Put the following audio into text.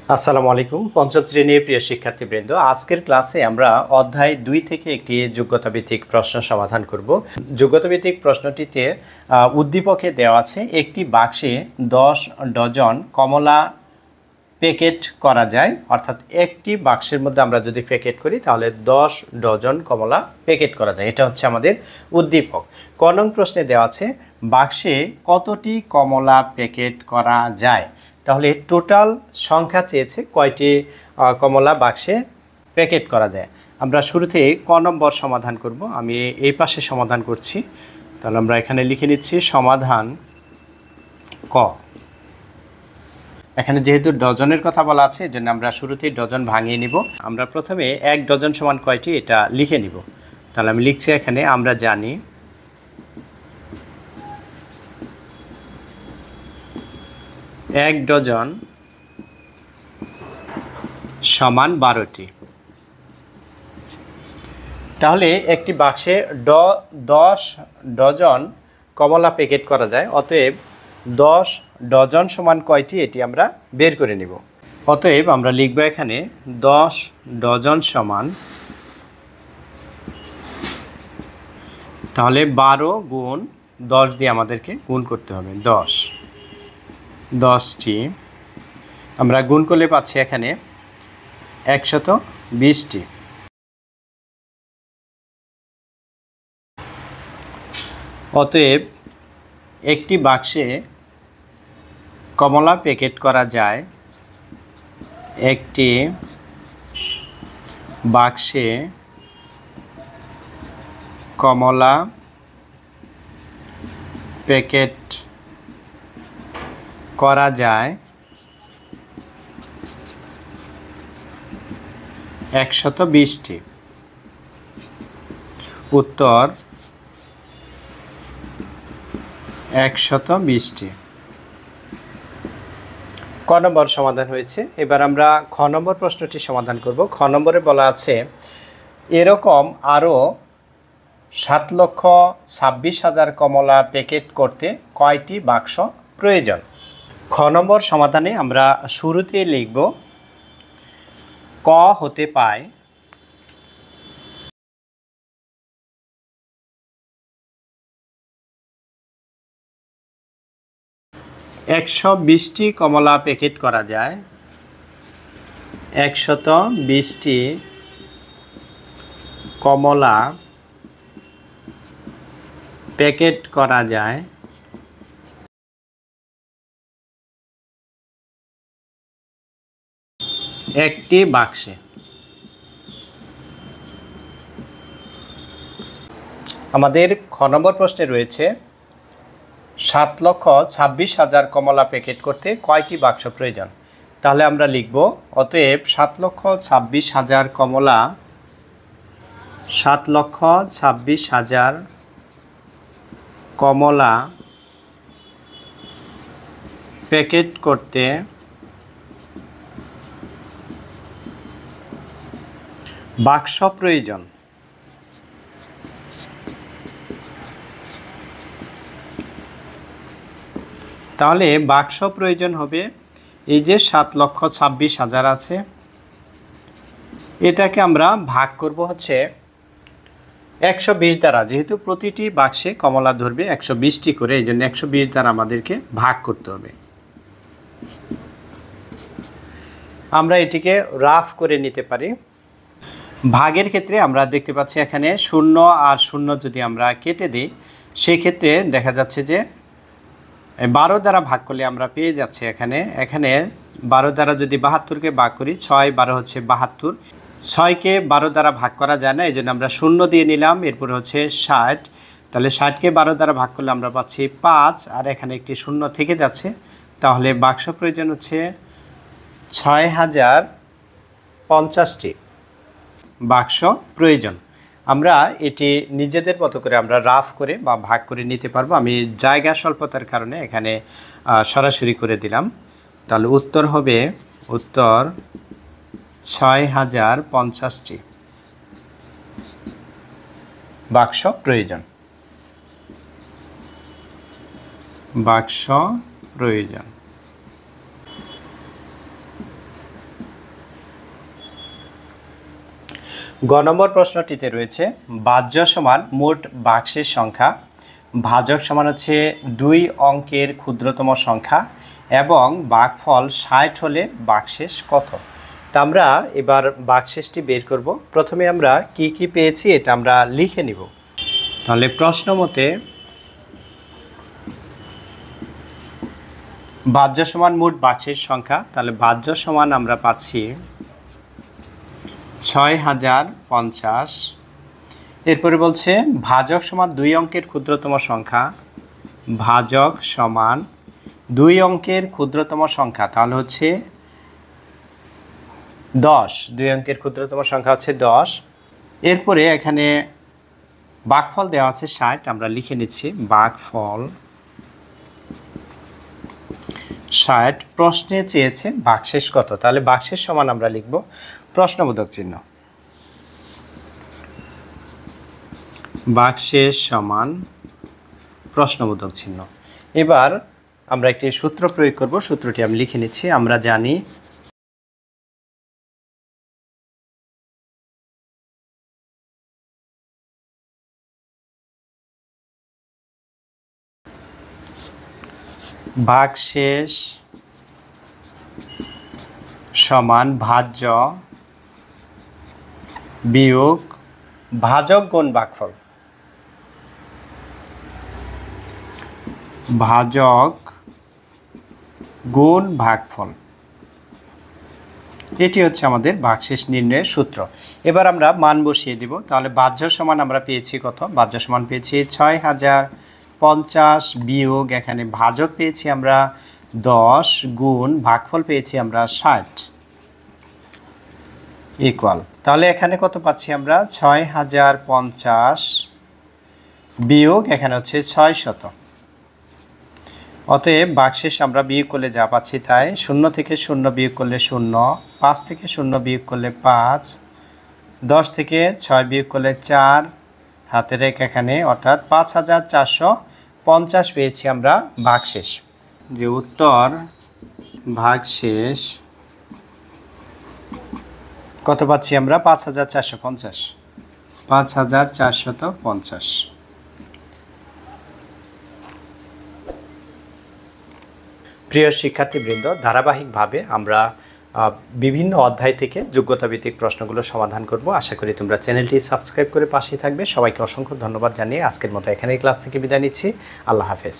আসসালামু আলাইকুম পঞ্চম শ্রেণীর প্রিয় শিক্ষার্থীবৃন্দ, আজকের ক্লাসে আমরা অধ্যায় 2 থেকে একটি যোগ্যতা ভিত্তিক প্রশ্ন সমাধান করব। যোগ্যতা ভিত্তিক প্রশ্নটিতে উদ্দীপকে দেওয়া আছে একটি বাক্সে 10 ডজন কমলা প্যাকেট করা যায়, অর্থাৎ একটি বাক্সের মধ্যে আমরা যদি প্যাকেট করি তাহলে 10 ডজন কমলা প্যাকেট করা যায়। এটা হচ্ছে আমাদের উদ্দীপক। ক নং প্রশ্নে দেওয়া আছে বাক্সে কতটি কমলা প্যাকেট করা যায়। তাহলে টোটাল সংখ্যা চেয়েছে কয়টি কমলা বাক্সে প্যাকেট করা যায়। আমরা শুরুতে ক নম্বর সমাধান করব। আমি এই পাশে সমাধান করছি। তাহলে আমরা এখানে লিখে নিচ্ছি সমাধান ক। এখানে যেহেতু ডজনের কথা বলা আছে এজন্য আমরা শুরুতেই ডজন ভাঙিয়ে নিব। আমরা প্রথমে 1 ডজন সমান কয়টি এটা লিখে নিব। তাহলে আমি লিখছি এখানে আমরা জানি 1 ডজন সমান 12টি। তাহলে একটি বাক্সে 10 ডজন কমলা প্যাকেট করা যায়, অতএব 10 ডজন সমান কয়টি এটি আমরা বের করে নিব। অতএব আমরা লিখব এখানে 10 ডজন সমান, তাহলে 12 গুণ 10 দিয়ে আমাদেরকে গুণ করতে হবে 10টি আমরা গুণ করলে পাচ্ছি এখানে 120টি। অতএব একটি বাক্সে কমলা প্যাকেট করা যায়, একটি বাক্সে কমলা প্যাকেট করা যায় 120টি। উত্তর 120টি। ক নম্বর সমাধান হয়েছে। এবার আমরা খ নম্বর প্রশ্নটি সমাধান করব। খ নম্বরে বলা আছে এরকম আরও 7,26,000 কমলা প্যাকেট করতে কয়টি বাক্স প্রয়োজন। খ নম্বর সমাধানে আমরা শুরুতে লিখব ক হতে পায় 120টি কমলা প্যাকেট করা যায়, 120টি কমলা প্যাকেট করা যায় একটি বাক্সে। আমাদের খ নম্বর প্রশ্নে রয়েছে 7,26,000 কমলা প্যাকেট করতে কয়টি বাক্স প্রয়োজন। তাহলে আমরা লিখব অতএব 7,26,000 কমলা 7,26,000 কমলা প্যাকেট করতে বাক্স প্রয়োজন। তাহলে বাক্স প্রয়োজন হবে এই যে 7,26,000 আছে, এটাকে আমরা ভাগ করব হচ্ছে 120 দ্বারা। যেহেতু প্রতিটি বাক্সে কমলা ধরবে 120টি করে, এই জন্য 120 দ্বারা আমাদেরকে ভাগ করতে হবে। আমরা এটিকে রাফ করে নিতে পারি। ভাগের ক্ষেত্রে আমরা দেখতে পাচ্ছি এখানে 0 আর 0 যদি আমরা কেটে দিই সেই ক্ষেত্রে দেখা যাচ্ছে যে 12 দ্বারা ভাগ করলে আমরা পেয়ে যাচ্ছি এখানে 12 দ্বারা যদি 72কে ভাগ করি 6 12 হচ্ছে 72। 6কে 12 দ্বারা ভাগ করা যায় না, এই জন্য আমরা 0 দিয়ে নিলাম। এরপর হচ্ছে 60, তাহলে 60কে 12 দ্বারা ভাগ করলে আমরা পাচ্ছি 5, আর এখানে একটি 0 থেকে যাচ্ছে। তাহলে বাক্স প্রয়োজন হচ্ছে 6,050টি বাক্স প্রয়োজন। আমরা এটি নিজেদের মতো করে আমরা রাফ করে বা ভাগ করে নিতে পারবো। আমি জায়গা স্বল্পতার কারণে এখানে সরাসরি করে দিলাম। তাহলে উত্তর হবে 6,050টি বাক্স প্রয়োজন। বাক্স প্রয়োজন। গ নম্বর প্রশ্নটিতে রয়েছে বাহ্য সমান মোট বাক্সের সংখ্যা, ভাজক সমান হচ্ছে 2 অঙ্কের ক্ষুদ্রতম সংখ্যা এবং ভাগফল 60 হলে বাক্সেস কত। তা আমরা এবার বাক্সেসটি বের করব। প্রথমে আমরা কি কি পেয়েছি এটা আমরা লিখে নিব। তাহলে প্রশ্ন মতে বাহ্য সমান মোট বাক্সের সংখ্যা, তাহলে বাহ্য সমান আমরা পাচ্ছি 6050। এরপরে বলছে ভাজক সমান 2 অঙ্কের ক্ষুদ্রতম সংখ্যা, ভাজক সমান 2 অঙ্কের ক্ষুদ্রতম সংখ্যা, তাহলে হচ্ছে 10। 2 অঙ্কের ক্ষুদ্রতম সংখ্যা হচ্ছে 10। এরপরে এখানে ভাগফল দেওয়া আছে 60, আমরা লিখে নিচ্ছি ভাগফল 60। প্রশ্নে চেয়েছে বাক্সেস কত, তাহলে বাক্সেস সমান আমরা লিখব প্রশ্নবোধক চিহ্ন, বাক্সেস সমান প্রশ্নবোধক চিহ্ন। এবার আমরা একটি সূত্র প্রয়োগ করব, সূত্রটি আমি লিখে নিচ্ছি। আমরা জানি ভাগশেষ সমান ভাজ্য বিয়োগ ভাজক গুণ ভাগফল, ভাজক গুণ ভাগফল, এটি হচ্ছে আমাদের ভাগশেষ নির্ণয়ের সূত্র। এবার আমরা মান বসিয়ে দিব। তাহলে বাহ্য সমান আমরা পেয়েছি কত, বাহ্য সমান পেয়েছি 6050 বিয়োগ এখানে ভাজক পেয়েছি আমরা 10 গুণ ভাগফল পেয়েছি আমরা 60 ইকুয়াল। তাহলে এখানে কত পাচ্ছি আমরা 6050 বিয়োগ এখানে হচ্ছে 600। অতএব ভাগশেষ আমরা বিয়োগ করলে যা পাচ্ছি তাই, 0 থেকে 0 বিয়োগ করলে 0, 5 থেকে 0 বিয়োগ করলে 5, 10 থেকে 6 বিয়োগ করলে 4, হাতের রেখ এখানে, অর্থাৎ 5450 পেয়েছি আমরা ভাগশেষ। যে উত্তর ভাগশেষ কত পাচ্ছি আমরা 5450, 5450। প্রিয় শিক্ষার্থীবৃন্দ, ধারাবাহিকভাবে আমরা বিভিন্ন অধ্যায় থেকে যোগ্যতা ভিত্তিক প্রশ্নগুলো সমাধান করব। আশা করি তোমরা চ্যানেলটি সাবস্ক্রাইব করে পাশে থাকবে। সবাইকে অসংখ্য ধন্যবাদ জানিয়ে আজকের মতো এখানেই ক্লাস থেকে বিদায় নিচ্ছি। আল্লাহ হাফেজ।